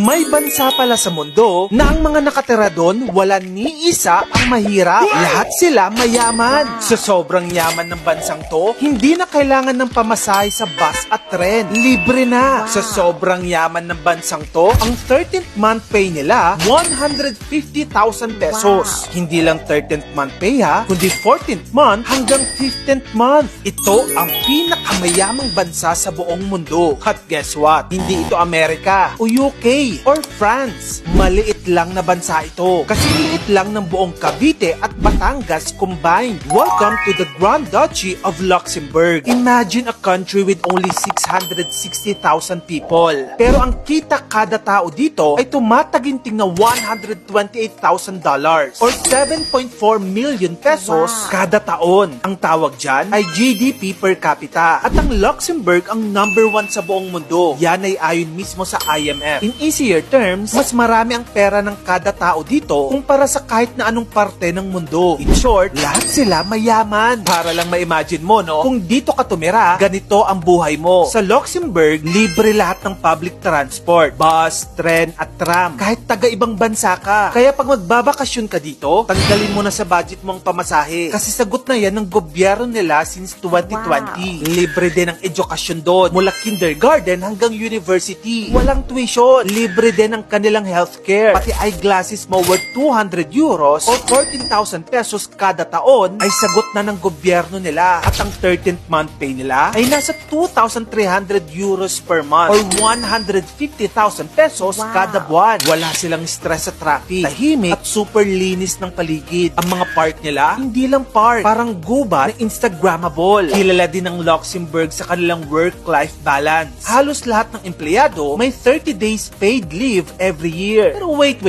May bansa pala sa mundo na ang mga nakatira doon wala ni isa ang mahirap. Lahat sila mayaman. Sa sobrang yaman ng bansang to, hindi na kailangan ng pamasahe sa bus at tren. Libre na. Sa sobrang yaman ng bansang to, ang 13th month pay nila, 150,000 pesos. Hindi lang 13th month pay ha, kundi 14th month hanggang 15th month. Ito ang pinakamayamang bansa sa buong mundo. At guess what? Hindi ito Amerika o UK or France. Maliit lang na bansa ito. Kasi liit lang ng buong Cavite at Batangas combined. Welcome to the Grand Duchy of Luxembourg. Imagine a country with only 660,000 people. Pero ang kita kada tao dito ay tumataginting na $128,000 or 7.4 million pesos kada taon. Ang tawag dyan ay GDP per capita. At ang Luxembourg ang number 1 sa buong mundo. Yan ay ayon mismo sa IMF. In easier terms, mas marami ang pera ng kada tao dito kumpara sa kahit na anong parte ng mundo. In short, lahat sila mayaman. Para lang ma-imagine mo, no? Kung dito ka tumira, ganito ang buhay mo. Sa Luxembourg, libre lahat ng public transport. Bus, tren, at tram. Kahit taga-ibang bansa ka. Kaya pag magbabakasyon ka dito, tanggalin mo na sa budget mong pamasahe. Kasi sagot na yan ng gobyerno nila since 2020. Libre din ang edukasyon doon. Mula kindergarten hanggang university. Walang tuition. Libre din ang kanilang healthcare. Pati eyeglasses mo worth 200 euros o 14,000 pesos kada taon ay sagot na ng gobyerno nila. At ang 13th month pay nila ay nasa 2,300 euros per month or 150,000 pesos kada buwan. Wala silang stress sa traffic. Tahimik at super linis ng paligid. Ang mga park nila, hindi lang park. Parang gubat na Instagrammable. Kilala din ng Luxembourg sa kanilang work-life balance. Halos lahat ng empleyado may 30 days paid leave every year. Pero wait.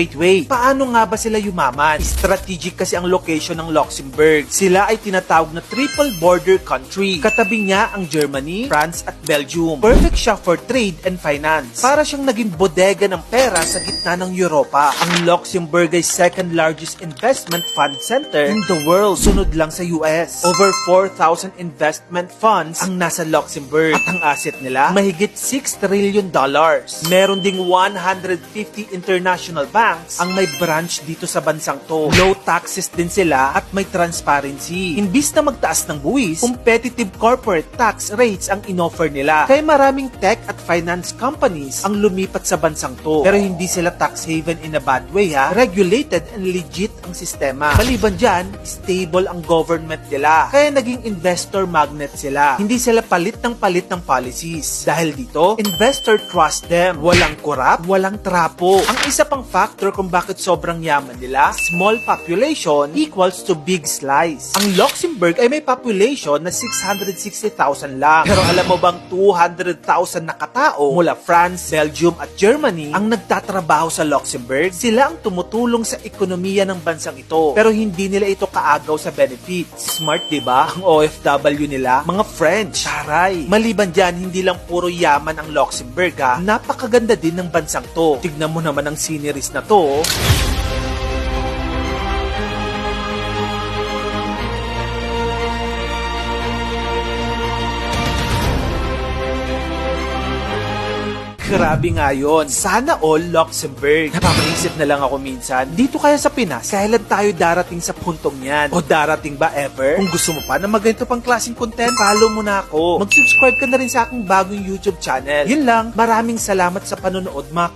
Paano nga ba sila yumaman? Strategic kasi ang location ng Luxembourg. Sila ay tinatawag na triple border country. Katabi niya ang Germany, France at Belgium. Perfect siya for trade and finance. Para siyang naging bodega ng pera sa gitna ng Europa. Ang Luxembourg ay second largest investment fund center in the world. Sunod lang sa US. Over 4,000 investment funds ang nasa Luxembourg. At ang asset nila, mahigit $6 trillion. Meron ding 150 international banks ang may branch dito sa bansang to. Low taxes din sila at may transparency. Imbis na magtaas ng buwis, competitive corporate tax rates ang inoffer nila. Kaya maraming tech at finance companies ang lumipat sa bansang to. Pero hindi sila tax haven in a bad way ha. Regulated and legit ang sistema. Maliban dyan, stable ang government nila. Kaya naging investor magnet sila. Hindi sila palit ng policies. Dahil dito, investor trust them. Walang corrupt, walang trapo. Ang isa pang factor kung bakit sobrang yaman nila, small population equals to big slice. Ang Luxembourg ay may population na 660,000 lang. Pero alam mo bang 200,000 na katao mula France, Belgium at Germany ang nagtatrabaho sa Luxembourg? Sila ang tumutulong sa ekonomiya ng bansang ito. Pero hindi nila ito kaagaw sa benefits. Smart, diba? Ang OFW nila, mga French. Taray. Maliban dyan, hindi lang puro yaman ang Luxembourg ha. Napakaganda din ng bansang to. Tignan mo naman ang sceneries na to. Grabe nga yun. Sana all Luxembourg. Napapaisip na lang ako minsan, dito kaya sa Pinas, kailan tayo darating sa puntong yan? O darating ba ever? Kung gusto mo pa na magganito pang klaseng content, follow mo na ako. Mag-subscribe ka na rin sa aking bagong YouTube channel. Yun lang. Maraming salamat sa panonood mga